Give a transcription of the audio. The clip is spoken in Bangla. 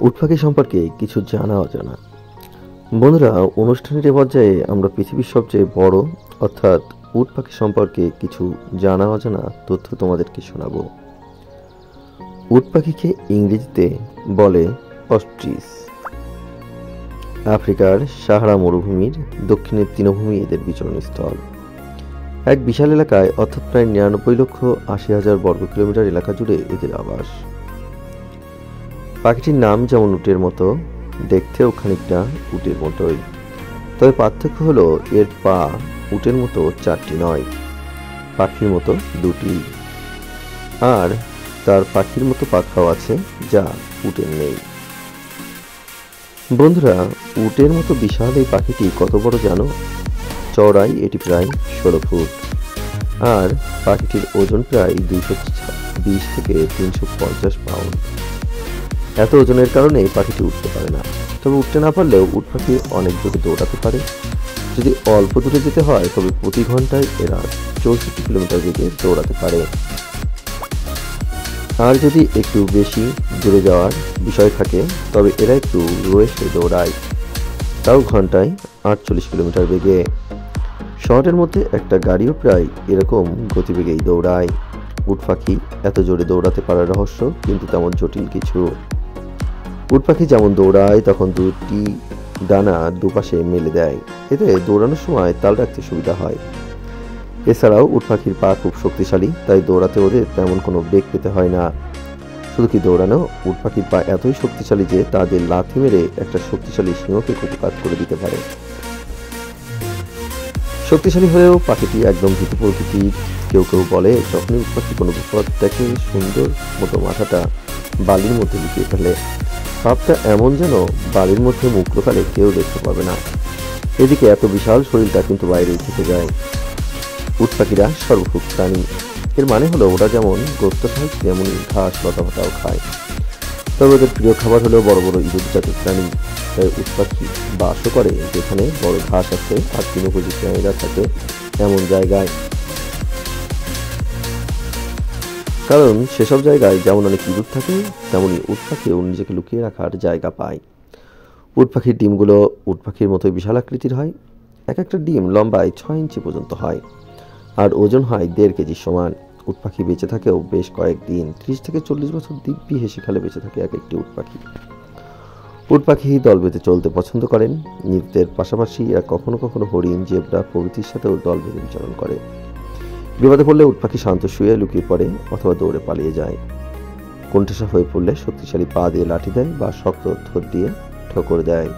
উট পাখি সম্পর্কে কিছু জানা অজানা। বন্ধুরা, অনুষ্ঠানের এ পর্যায়ে আমরা পৃথিবীর সবচেয়ে বড় অর্থাৎ উট পাখি সম্পর্কে কিছু জানা অজানা তথ্য তোমাদেরকে শোনাবো। উট পাখিকে ইংরেজিতে বলে অস্ট্রিচ। আফ্রিকার সাহারা মরুভূমির দক্ষিণের তৃণভূমি এদের বিচরণস্থল। এক বিশাল এলাকায় অর্থাৎ প্রায় ৯৯,৮০,০০০ বর্গ কিলোমিটার এলাকা জুড়ে এদের আবাস। পাখিটির নাম যেমন উটের মতো, দেখতেও খানিকটা উটের মতোই, তবে পার্থক্য হলো এর পা উটের মতো ৪টি নয়, পাখির মতো ২টি, আর তার পাখির মতো পাখাও আছে যা উটের নেই। বন্ধুরা, উটের মতো বিশাল এই পাখিটি কত বড় জানো? চওড়ায় এটি প্রায় ১৬ ফুট, আর পাখিটির ওজন প্রায় ২২০ থেকে ৩৫০ পাউন্ড। এত ওজনের কারণে এই পাখিটি উঠতে পারে না। তবে উঠতে না পারলেও উট পাখি অনেক দূরে দৌড়াতে পারে। যদি অল্প দূরে যেতে হয় তবে প্রতি ঘন্টায় এরা ৬৪ কিলোমিটার বেগে দৌড়াতে পারে। আর যদি একটু বেশি দূরে যাওয়ার বিষয় থাকে তবে এরা একটু রয়েছে দৌড়ায়, তাও ঘন্টায় ৪৮ কিলোমিটার বেগে। শহরের মধ্যে একটা গাড়িও প্রায় এরকম গতিবেগেই দৌড়ায়। উট পাখি এত জোরে দৌড়াতে পারার রহস্য কিন্তু তেমন জটিল কিছু। উট পাখি যেমন দৌড়ায় তখন দুটি ডানা দুপাশে মেলে দেয়, এতে দৌড়ানোর সময় তাল রাখতে সুবিধা হয়। এছাড়াও উট পাখির পা খুব শক্তিশালী, তাই দৌড়াতে ওদের তেমন কোনো বেগ পেতে হয় না। শুধু কি দৌড়ানো, উট পাখির পা এতই শক্তিশালী যে তাদের লাথি মেরে একটা শক্তিশালী সিংহকে কুপকাত করে দিতে পারে। শক্তিশালী হয়েও পাখিটি একদম ভীতু প্রকৃতির। কেউ কেউ বলে যখনই উট পাখি কোনো বিপদ দেখে সুন্দর মতো মাথাটা বালির মধ্যে লুকিয়ে ফেলে। ভাবটা এমন যেন বালির মধ্যে মুখ লুকালে কেউ দেখতে পাবে না। এদিকে এত বিশাল শরীরটা কিন্তু বাইরেই থেকে যায়। উট পাখিরা সর্বভুক প্রাণী, এর মানে হলো ওরা যেমন গোস্ত খায় তেমনই ঘাস লতাপাতাও খায়। তবে ওদের প্রিয় খাবার হলো বড় বড় ইঁদুর জাতের প্রাণী। তাই উট পাখি বাসও করে যেখানে বড় ঘাস আছে আর তৃণভোজী প্রাণীরা থাকে এমন জায়গায়, কারণ সেসব জায়গায় যেমন অনেক ইঁদুর থাকে তেমনই উট পাখিও নিজেকে লুকিয়ে রাখার জায়গা পায়। উট পাখির ডিমগুলো উট পাখির মতোই বিশাল আকৃতির হয়। এক একটা ডিম লম্বায় ৬ ইঞ্চি পর্যন্ত হয় আর ওজন হয় ১.৫ কেজির সমান। উট পাখি বেঁচে থাকেও বেশ কয়েকদিন, ৩০ থেকে ৪০ বছর দিব্যি হেসে খেলে বেঁচে থাকে এক একটি উট পাখি। উট পাখি দল বেঁধে চলতে পছন্দ করেন। নিজেদের পাশাপাশি এরা কখনো কখনো হরিণ, জেব্রা প্রভৃতির সাথেও দল বেঁধে বিচরণ করে। বিপদে পড়লে উট পাখি শান্ত শুয়ে লুকিয়ে পড়ে অথবা দৌড়ে পালিয়ে যায়। কোণঠাসা হয়ে পড়লে শক্তিশালী পা দিয়ে লাঠি দেয় বা শক্ত থর দিয়ে ঠোকর দেয়।